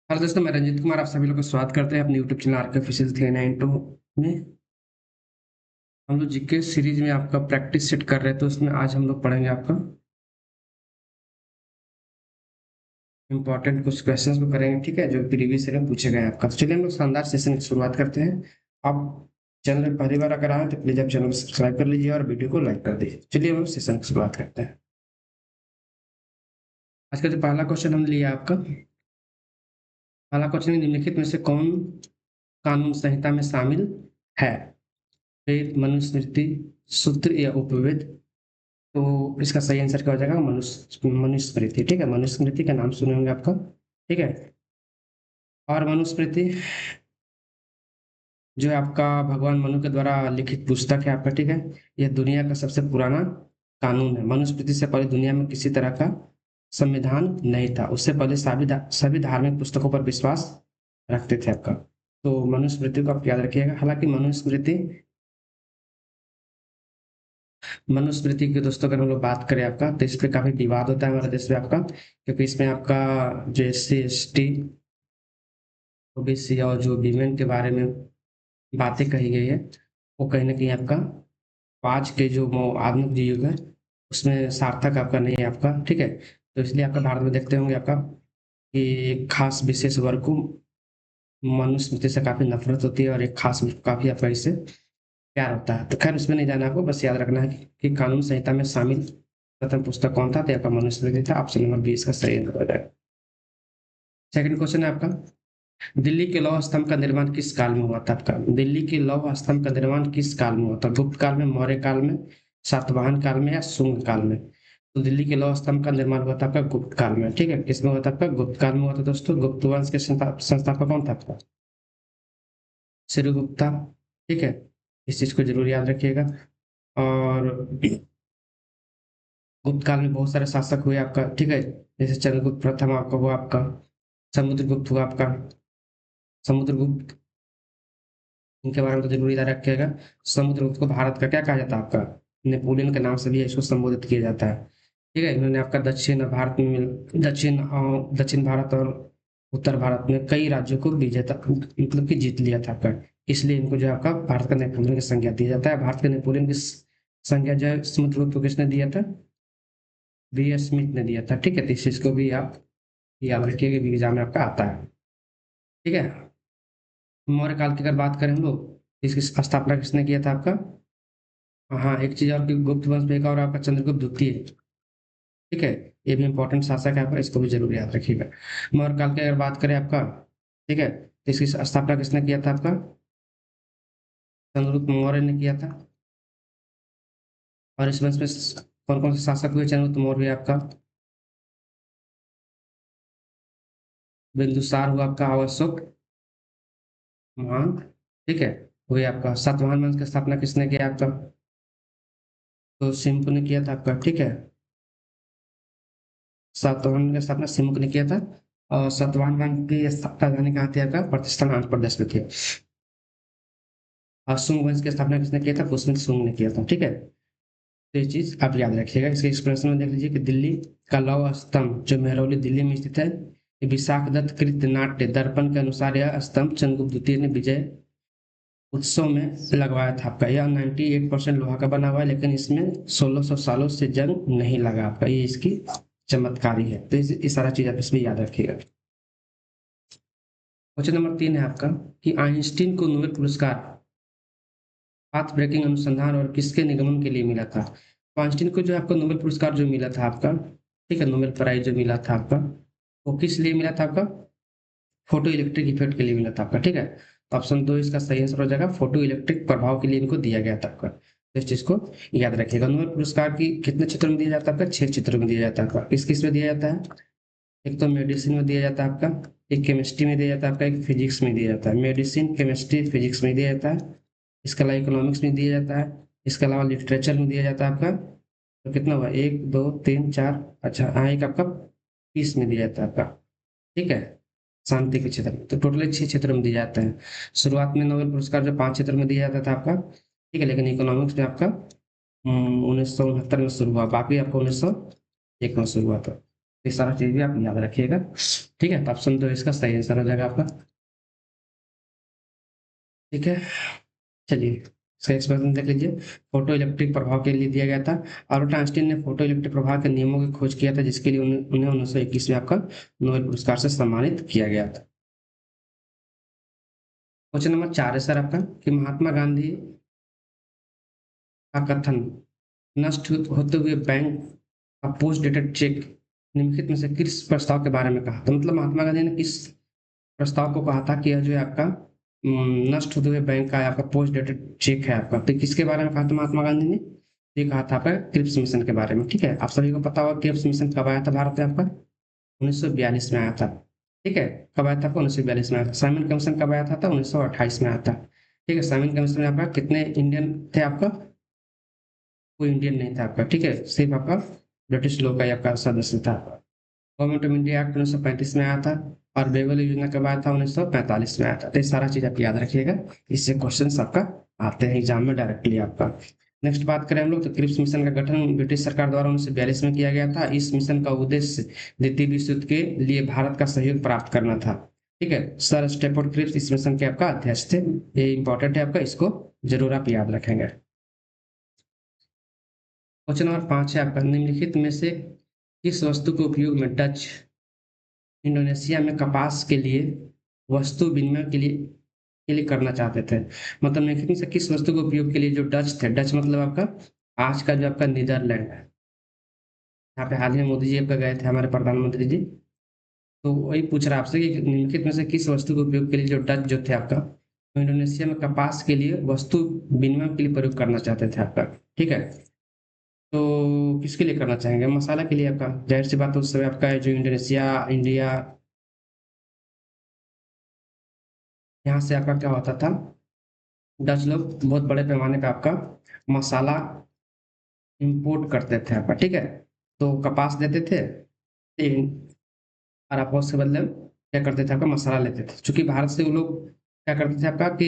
Hello दोस्तों, मैं रंजीत कुमार आप सभी लोग का स्वागत करते हैं अपने यूट्यूब चैनल आर के ऑफिशियल 392 में। हम लोग जीके सीरीज में आपका प्रैक्टिस सेट कर रहे थे, तो उसमें आज हम लोग पढ़ेंगे आपका इंपॉर्टेंट कुछ क्वेश्चंस को करेंगे, ठीक है, जो प्रीवियस ईयर में पूछे गए हैं आपका। तो चलिए हम लोग शानदार सेशन की शुरुआत करते हैं। आप चैनल पर पहली बार अगर आए तो प्लीज आप चैनल को सब्सक्राइब कर लीजिए और वीडियो को लाइक कर दीजिए। चलिए हम लोग सेशन की शुरुआत करते हैं। आज का जो पहला क्वेश्चन हम लिया आपका, पहला क्वेश्चन निम्नलिखित में से कौन कानून संहिता में शामिल है? वेद, मनुस्मृति, सूत्र या उपवेद? तो इसका सही आंसर क्या हो जाएगा? मनुस्मृति। ठीक है, मनुस्मृति का नाम सुने होंगे आपका। ठीक है, और मनुस्मृति जो है आपका भगवान मनु के द्वारा लिखित पुस्तक है आपका। ठीक है, यह दुनिया का सबसे पुराना कानून है। मनुस्मृति से पहले दुनिया में किसी तरह का संविधान नहीं था। उससे पहले सभी धार्मिक पुस्तकों पर विश्वास रखते थे आपका। तो मनुस्मृति को आप याद रखिएगा। हालांकि मनुस्मृति की दोस्तों अगर हम लोग बात करें आपका, तो इस पे काफी विवाद होता है हमारे देश में आपका, क्योंकि इसमें आपका जो SC ST OBC और जो वीमेन के बारे में बातें कही गई है, वो कहीं ना कहीं आपका आज के जो आधुनिक जो युग है उसमें सार्थक आपका नहीं है आपका। ठीक है, तो इसलिए आपका भारत में देखते होंगे आपका कि एक खास विशेष वर्ग को मनुस्मृति से काफी नफरत होती है और एक खास काफी आपका इससे प्यार होता है। तो खैर उसमें नहीं जाना, आपको बस याद रखना है कि कानून संहिता में शामिल प्रथम पुस्तक कौन था? तो आपका मनुस्मृति था। ऑप्शन नंबर 20 का सही आंसर हो जाएगा। सेकंड क्वेश्चन है आपका, दिल्ली के लौह स्तंभ का निर्माण किस काल में हुआ था? आपका दिल्ली के लौह स्तंभ का निर्माण किस काल में हुआ था? गुप्त काल में, मौर्य काल में, सातवाहन काल में या शुंग काल में? तो दिल्ली के लौह स्तंभ का निर्माण हुआ था आपका गुप्त काल में। ठीक है, किसमें हुआ था? आपका गुप्त काल में हुआ था दोस्तों। गुप्त वंश के संस्थापक कौन था आपका? श्रीगुप्ता। ठीक है, इस चीज को जरूर याद रखिएगा। और गुप्त काल में बहुत सारे शासक हुए आपका। ठीक है, जैसे चंद्रगुप्त प्रथम आपका हुआ, आपका समुद्रगुप्त हुआ आपका, समुद्रगुप्त, इनके बारे में तो जरूर याद रखिएगा। समुद्रगुप्त को भारत का क्या कहा जाता है? आपका नेपोलियन के नाम से भी इसको संबोधित किया जाता है। ठीक है, इन्होंने आपका दक्षिण भारत और उत्तर भारत में कई राज्यों को विजेता मतलब कि जीत लिया था आपका। इसलिए इनको जो है आपका भारत का नेपोलियन की संज्ञा दिया जाता है। भारत के नेपोलियन की संज्ञा जो है समुद्रगुप्त को किसने दिया था? B S स्मिथ ने दिया था। ठीक है, तो इस चीज को भी आप याद रखिएगा कि एग्जाम में आपका आता है। ठीक है, मौर्य काल की अगर बात करें हम लोग, इसकी स्थापना किसने किया था आपका? हाँ, एक चीज और कि गुप्त वंश में एक और आपका चंद्रगुप्त द्वितीय। ठीक है, ये भी इंपॉर्टेंट शासक है आपका, इसको भी जरूर याद रखिएगा। मौर्य काल की अगर बात करें आपका, ठीक है, तो इसकी स्थापना किसने किया था आपका? चंद्रगुप्त मौर्य ने किया था। और इस वंश में कौन कौन से शासक हुए चंद्रगुप्त मौर्य? आपका बिंदुसार हुआ आपका, और अशोक महान। ठीक है, हुए आपका। सातवाहन वंश की स्थापना किसने किया आपका? तो सिंपु ने किया था आपका। ठीक है, सातवाहन की स्थापना सिमुक ने किया था। और सातवाहन वंश की राजधानी कहाँ थी आपका? प्रतिष्ठान आंध्र प्रदेश में थी। और शुंग वंश की स्थापना किसने किया था? पुष्यमित्र शुंग ने किया था। ठीक है, तो ये चीज आप याद रखिएगा। इसके एक्सप्लेनेशन में देख लीजिए कि दिल्ली का लौह स्तंभ जो मेहरौली दिल्ली में स्थित है, ये विशाख दत्त कृत नाट्य दर्पण के अनुसार यह स्तंभ चंद्रगुप्त द्वितीय ने विजय उत्सव में लगवाया था आपका। यह 98% लोहा का बना हुआ है, लेकिन इसमें 1600 सालों से जंग नहीं लगा आपका। ये इसकी चमत्कारी है। तो ये सारा चीज आप इसमें याद रखिएगा। क्वेश्चन नंबर 3 है आपका कि आइंस्टीन को नोबेल पुरस्कार पाथ ब्रेकिंग अनुसंधान और किसके निगमन के लिए मिला था? तो आइंस्टीन को जो आपका नोबेल पुरस्कार जो मिला था आपका, ठीक है, नोबेल प्राइज जो मिला था आपका, वो किस लिए मिला था आपका? फोटो इलेक्ट्रिक इफेक्ट के लिए मिला था आपका। ठीक है, तो ऑप्शन 2 इसका सही आंसर हो जाएगा। फोटो इलेक्ट्रिक प्रभाव के लिए इनको दिया गया था आपका। तो इस चीज को याद रखिएगा। नोबेल पुरस्कार की कितने क्षेत्रों में दिया जाता है आपका? 6 क्षेत्रों में दिया जाता है आपका। किस किस में दिया जाता है? एक तो मेडिसिन में दिया जाता है आपका, एक केमिस्ट्री में दिया जाता है आपका, एक फिजिक्स में दिया जाता है। मेडिसिन, केमिस्ट्री, फिजिक्स में दिया जाता है। इसके अलावा इकोनॉमिक्स में दिया जाता है। इसके अलावा लिटरेचर में दिया जाता है आपका। तो कितना हुआ? 1 2 3 4, अच्छा हाँ, एक आपका पीस में दिया जाता है आपका। ठीक है, शांति के क्षेत्र में। तो टोटल 6 क्षेत्रों में दिया जाता है। शुरुआत में नोबेल पुरस्कार जो 5 क्षेत्रों में दिया जाता था आपका, ठीक है, लेकिन इकोनॉमिक्स में आपका 1969 में शुरू हुआ, बाकी आपका 1901 में शुरू हुआ था। ये सारा चीज भी आप याद रखिएगा। ठीक है, तो ऑप्शन 2 इसका सही आंसर हो जाएगा आपका। ठीक है, चलिए इसका एक्सप्रेशन देख लीजिए। फोटो इलेक्ट्रिक प्रभाव के लिए दिया गया था। अल्बर्ट आइंस्टीन ने फोटो इलेक्ट्रिक प्रभाव के नियमों की खोज किया था, जिसके लिए उन्हें 1921 में आपका नोबेल पुरस्कार से सम्मानित किया गया था। क्वेश्चन नंबर 4 है सर आपका कि महात्मा गांधी का कथन नष्ट होते हुए बैंक का पोस्ट डेटेड चेक निम्नलिखित में से किस प्रस्ताव के बारे में कहा? तो मतलब महात्मा गांधी ने किस प्रस्ताव को कहा था कि यह जो है आपका नष्ट होते हुए बैंक का आपका पोस्ट डेटेड चेक है आपका, तो किसके बारे में कहा था महात्मा गांधी ने? ये कहा था आपका क्रिप्स मिशन के बारे में। ठीक है, आप सभी को पता होगा क्रिप्स मिशन कब आया था भारत में आपका? 1942 में आया था। ठीक है, कब आया था आपका? 1942 में आया था। साइमन कमीशन कब आया था? 1928 में आया था। ठीक है, साइमन कमीशन में आपका कितने इंडियन थे आपका? कोई इंडियन नहीं था आपका। ठीक है, सिर्फ आपका ब्रिटिश लोग का ही आपका सदस्य था। गवर्नमेंट ऑफ इंडिया एक्ट 1935 में आया था। और बेवल योजना कब आया था? 1945 में आया था। तो ये सारा चीज आप याद रखिएगा, इससे क्वेश्चन आपका आते हैं एग्जाम में डायरेक्टली आपका। नेक्स्ट बात करें हम लोग, तो क्रिप्स मिशन का गठन ब्रिटिश सरकार द्वारा 1942 में किया गया था। इस मिशन का उद्देश्य द्वितीय विश्व युद्ध के लिए भारत का सहयोग प्राप्त करना था। ठीक है, सर स्टेफोर्ड क्रिप्स इस मिशन के आपका अध्यक्ष थे। ये इंपॉर्टेंट है आपका, इसको जरूर आप याद रखेंगे। क्वेश्चन नंबर 5 है आपका, निम्नलिखित में से किस वस्तु के उपयोग में डच इंडोनेशिया में कपास के लिए वस्तु विनिमय के लिए करना चाहते थे? मतलब निम्नलिखित में से किस वस्तु के उपयोग के लिए जो डच थे, डच मतलब आपका आज का जो आपका नीदरलैंड है, यहाँ पे हाल ही में मोदी जी आपका गए थे हमारे प्रधानमंत्री जी। तो वही पूछ रहा आपसे कि निम्नलिखित में से किस वस्तु के उपयोग के लिए जो डच जो थे आपका वो इंडोनेशिया में कपास के लिए वस्तु विनिमय के लिए प्रयोग करना चाहते थे आपका। ठीक है, तो किसके लिए करना चाहेंगे? मसाला के लिए आपका, जाहिर सी बात है उस समय आपका जो इंडोनेशिया इंडिया, यहाँ से आपका क्या होता था, डच लोग बहुत बड़े पैमाने पे आपका मसाला इंपोर्ट करते थे आपका। ठीक है, तो कपास देते थे और आपको उसके बदले क्या करते थे आपका मसाला लेते थे। चूंकि भारत से वो लोग क्या करते थे आपका कि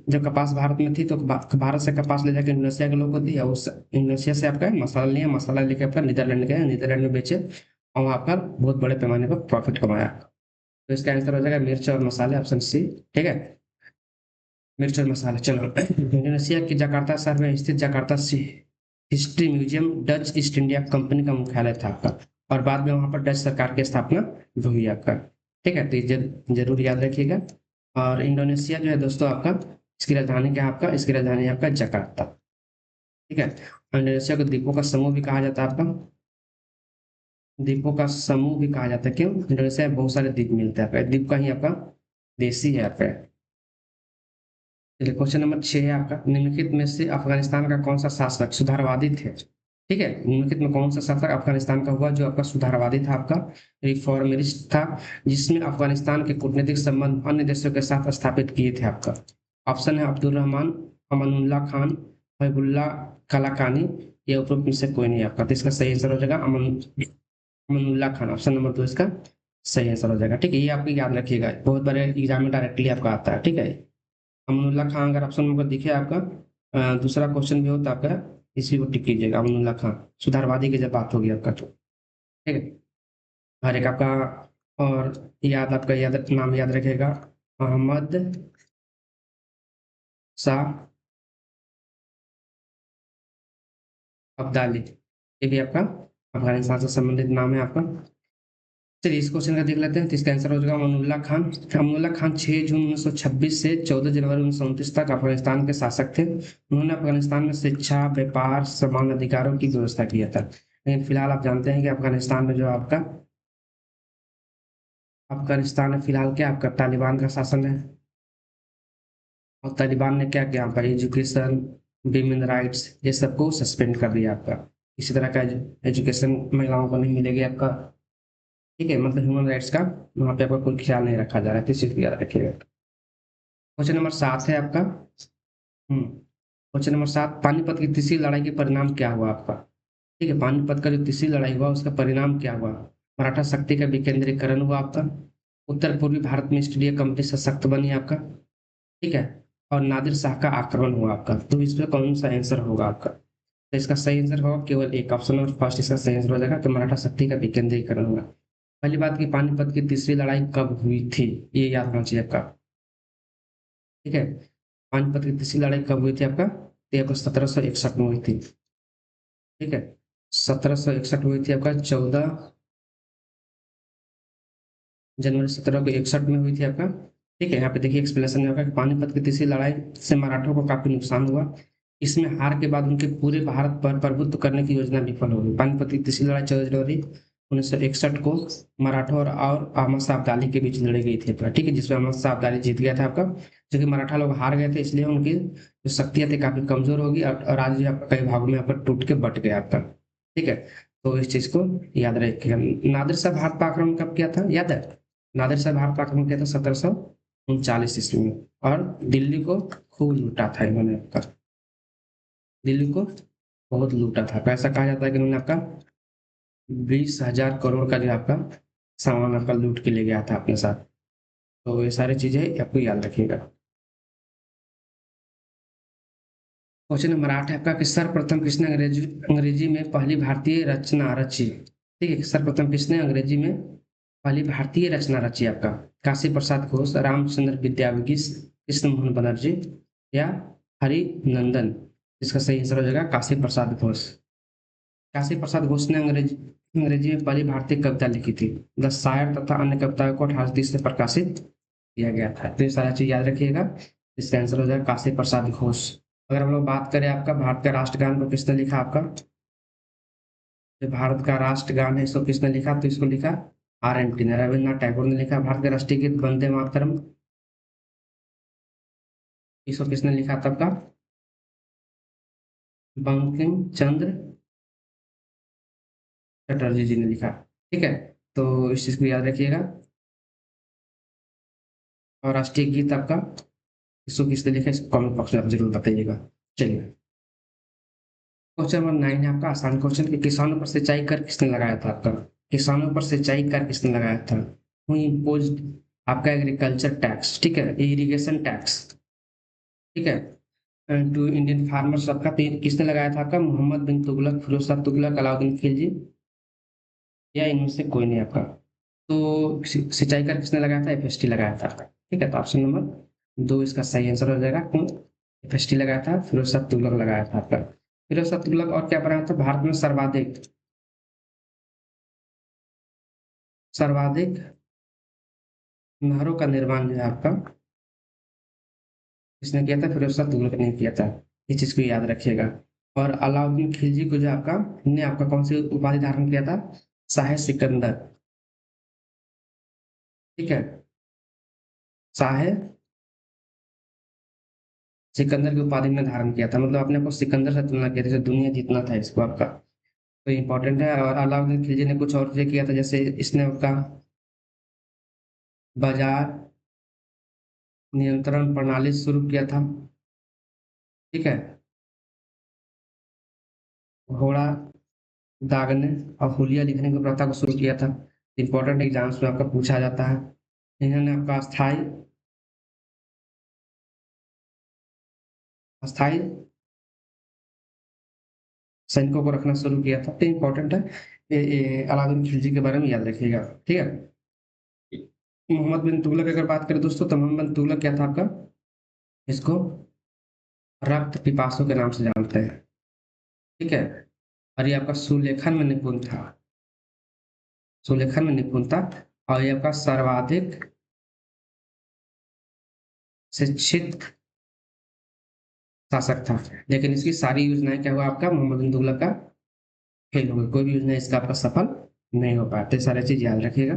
जब कपास भारत में थी तो भारत से कपास ले जाकर इंडोनेशिया के लोगों को दी, और उस इंडोनेशिया से आपका मसाला लिया, मसाला लेके आपका नीदरलैंड गया, नीदरलैंड में बेचे और वहाँ पर बहुत बड़े पैमाने पर प्रॉफिट कमाया। तो इसका आंसर हो जाएगा मिर्च और मसाले, ऑप्शन सी। ठीक है, मिर्च और मसाले। चलो, इंडोनेशिया के जकार्ता शहर में स्थित Jakarta history museum Dutch east India company का मुख्यालय था आपका, और बाद में वहां पर डच सरकार की स्थापना भी हुई आपका। ठीक है, तो ये जरूर याद रखिएगा। और इंडोनेशिया जो है दोस्तों आपका, इसकी राजधानी क्या है आपका? इसकी राजधानी है आपका जकार्ता। ठीक है, इंडोनेशिया को द्वीपों का समूह भी कहा जाता है आपका, द्वीपों का समूह भी कहा जाता है। क्यों? इंडोनेशिया में बहुत सारे द्वीप मिलते हैं आपका, द्वीप का ही आपका देश ही है आपका। चलिए, क्वेश्चन नंबर 6 है आपका, निम्नलिखित में से अफगानिस्तान का कौन सा शासक सुधारवादी थे? ठीक है, निम्नलिखित में कौन सा शासक अफगानिस्तान का हुआ जो आपका सुधारवादी था, आपका रिफॉर्मिस्ट था, जिसमें अफगानिस्तान के कूटनीतिक संबंध अन्य देशों के साथ स्थापित किए थे आपका? ऑप्शन है अब्दुल रहमान, अमानुल्लाह खान, हबीबुल्लाह कलाकानी, या उपरोक्त में से कोई नहीं आपका। तो इसका सही आंसर हो जाएगा अमानुल्लाह खान, ऑप्शन नंबर 2 इसका सही आंसर हो जाएगा। ठीक है, ये आपको याद रखिएगा, बहुत बड़े एग्जाम में डायरेक्टली आपका आता है। ठीक है, अमनुल्लाह खान अगर ऑप्शन नंबर दिखे आपका, दूसरा क्वेश्चन भी हो तो आपका इसी को टिक कीजिएगा, अमनुल्लाह खान सुधारवादी की जब बात होगी आपका तो। ठीक है, हर एक आपका, और याद आपका याद नाम याद रखेगा, अहमद शाह अब्दाली, ये भी आपका अफगानिस्तान से संबंधित नाम है आपका। चलिए इस क्वेश्चन का देख लेते हैं, तो इसका आंसर हो जाएगा अमनुल्लाह खान। अमनुल्लाह खान 6 जून 1926 से 14 जनवरी 1929 तक अफगानिस्तान के शासक थे। उन्होंने अफगानिस्तान में शिक्षा, व्यापार, समान अधिकारों की व्यवस्था किया था। लेकिन फिलहाल आप जानते हैं कि अफगानिस्तान में जो आपका अफगानिस्तान में फिलहाल क्या आपका तालिबान का शासन है। और तालिबान ने क्या किया आपका एजुकेशन, विमेन राइट्स, ये सबको सस्पेंड कर दिया आपका। इसी तरह का एजुकेशन महिलाओं को नहीं मिलेगी आपका। ठीक है, मतलब ह्यूमन राइट्स का वहाँ पे आपका कोई ख्याल नहीं रखा जा रहा है, तो इसी को याद रखिएगा। क्वेश्चन नंबर 7 है आपका। क्वेश्चन नंबर 7, पानीपत की तीसरी लड़ाई के परिणाम क्या हुआ आपका? ठीक है, पानीपत का जो तीसरी लड़ाई हुआ उसका परिणाम क्या हुआ? मराठा शक्ति का विकेंद्रीकरण हुआ आपका, उत्तर पूर्वी भारत में ईस्ट इंडिया कंपनी सशक्त बनी आपका। ठीक है, और नादिर शाह का आक्रमण हुआ आपका। तो इसमें कौन सा आंसर होगा आपका? तो इसका सही आंसर होगा केवल एक, ऑप्शन नंबर फर्स्ट इसका सही आंसर हो जाएगा, तो मराठा शक्ति का विकेंद्रीकरण हुआ। पहली बात की पानीपत की तीसरी लड़ाई कब हुई थी, ये याद होना चाहिए आपका। ठीक है, पानीपत की तीसरी लड़ाई कब हुई थी आपका, ये आपका 1761 में हुई थी। ठीक है, 1761 हुई थी आपका, 14 जनवरी 1761 में हुई थी आपका। ठीक है, यहाँ पे देखिए एक्सप्लेनेशन में आपका कि पानीपत की तीसरी लड़ाई से मराठों को काफी नुकसान हुआ। इसमें हार के बाद उनके पूरे भारत पर प्रभुत्व करने की योजना विफल हो गई। पानीपत की तीसरी लड़ाई 14 जनवरी 1961 को मराठों और अहमद शाह अब्दाली के बीच लड़ी गई थी आपका। ठीक है, जिसमें अहमद शाह अब्दाली जीत गया था आपका, जो कि मराठा लोग हार गए थे, इसलिए उनकी जो शक्तियां थी काफी कमजोर होगी और राज्य जो आपका कई भागों में आपका टूट के बट गया आपका। ठीक है, तो इस चीज को याद रखिएगा। नादिर शाह भारत पर आक्रमण कब किया था, याद है? नादिर शाह भारत पर आक्रमण किया था 1739 ईस्वी में, और दिल्ली को खूब लूटा था इन्होंने आपका। दिल्ली को बहुत लूटा था। पैसा कहा जाता है कि इन्होंने आपका 20,000 करोड़ का जो आपका सामान आपका लूट के ले गया था अपने साथ। तो ये सारी चीजें आपको याद रखिएगा। क्वेश्चन नंबर 8 है आपका कि सर्वप्रथम किसने अंग्रेजी अंग्रेजी में पहली भारतीय रचना रची। ठीक है, सर्वप्रथम किसने अंग्रेजी में पहली भारतीय रचना रची आपका? काशी प्रसाद घोष, रामचंद्र विद्यावगीस, कृष्ण मोहन बनर्जी या हरिनंदन। इसका सही आंसर हो जाएगा काशी प्रसाद घोष। काशी प्रसाद घोष ने अंग्रेजी में पहली भारतीय कविता लिखी थी। द शायर तथा अन्य कविताओं को 1830 से प्रकाशित किया गया था। तो ये सारा चीज याद रखिएगा। इसका आंसर हो जाएगा काशी प्रसाद घोष। अगर हम लोग बात करें आपका भारत का राष्ट्रगान को किसने लिखा आपका, जो भारत का राष्ट्रगान है इसको किसने लिखा, तो इसको लिखा RNT ने, रविन्द्रनाथ टैगोर ने लिखा। भारत का राष्ट्रीय गीत वंदे मातरम, इसको किसने लिखा तब का, बंकिम चंद्र चटर्जी जी ने लिखा। ठीक है, तो इस चीज को याद रखिएगा। और राष्ट्रीय गीत आपका इसको किसने लिखा, इसको कमेंट बॉक्स में आप जरूर बताइएगा। चलिए, क्वेश्चन नंबर 9 है आपका आसान क्वेश्चन कि किसानों पर सिंचाई कर किसने लगाया था आपका? किसानों पर सिंचाई कर किसने लगाया था? हु इम्पोज्ड आपका एग्रीकल्चर टैक्स। ठीक है, इरिगेशन टैक्स। ठीक है, टू इंडियन फार्मर्स आपका किसने लगाया था आपका? मोहम्मद बिन तुगलक, फिरोज शाह तुगलक, अलाउद्दीन खिलजी या इनमें से कोई नहीं आपका। तो सिंचाई कर किसने लगाया था? FST लगाया था आपका। ठीक है, तो ऑप्शन नंबर 2 इसका सही आंसर हो जाएगा। FST लगाया था, फिरोज शाह तुगलक लगाया था आपका। फिरोज शाह तुगलक और क्या बनाया था? भारत में सर्वाधिक सर्वाधिक नहरों का निर्माण जो है आपका किसने किया था? फिरोज शाह तुगलक ने किया था। इस चीज को याद रखिएगा। और अलाउद्दीन खिलजी को जो आपका ने आपका कौन सी उपाधि धारण किया था? शाह सिकंदर। ठीक है, शाह सिकंदर की उपाधि में धारण किया था, मतलब अपने को सिकंदर से तुलना किया था, जैसे दुनिया जीतना था इसको आपका। तो इम्पोर्टेंट है। और अलाउद्दीन खिलजी ने कुछ और चीजें किया था, जैसे इसने आपका बाजार नियंत्रण प्रणाली शुरू किया था। ठीक है, घोड़ा दागने और हुलिया लिखने की प्रथा को शुरू किया था। इंपॉर्टेंट एग्जाम्स में आपका पूछा जाता है। इन्होंने आपका अस्थाई सैनिकों को रखना शुरू किया था। तो इंपॉर्टेंट है, अलाउद्दीन खिलजी के बारे में याद रखिएगा। ठीक है, मोहम्मद बिन तुगलक की अगर बात करें दोस्तों, तो मोहम्मद बिन तुगलक क्या था आपका? इसको रक्त पिपासु के नाम से जानते हैं। ठीक है, और ये आपका सुलेखन में निपुण था। सुलेखन में निपुण था। और ये आपका सर्वाधिक शिक्षित शासक था। लेकिन इसकी सारी योजनाएं क्या हुआ आपका? मोहम्मद बिन तुगलक का फेल हो गई। कोई भी योजना इसका आपका सफल नहीं हो पाया। तो ये सारी चीज याद रखिएगा।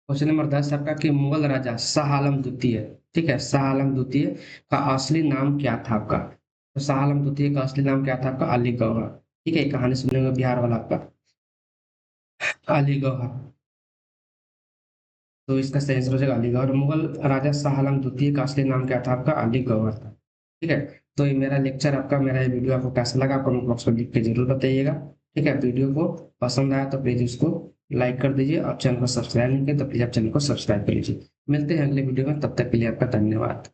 क्वेश्चन नंबर 10 आपका कि मुगल राजा शाह आलम द्वितीय, ठीक है, शाह आलम द्वितीय का असली नाम क्या था आपका? तो शाह आलम द्वितीय का असली नाम क्या था आपका? अली गौहर। ठीक है, कहानी सुनेंगे बिहार वाला आपका, अली गौहर। तो इसका सही आंसर हो जाएगा अली गौहर। मुगल राजा शाह आलम द्वितीय का असली नाम क्या था आपका? अली गौहर था। ठीक है, तो ये मेरा लेक्चर आपका, मेरा ये वीडियो आपको कैसा लगा कमेंट बॉक्स में लिख के जरूर बताइएगा। ठीक है, वीडियो को पसंद आया तो प्लीज उसको लाइक कर दीजिए, और चैनल को सब्सक्राइब नहीं किया तो प्लीज आप चैनल को सब्सक्राइब कर लीजिए। मिलते हैं अगले वीडियो में, तब तक के लिए आपका धन्यवाद।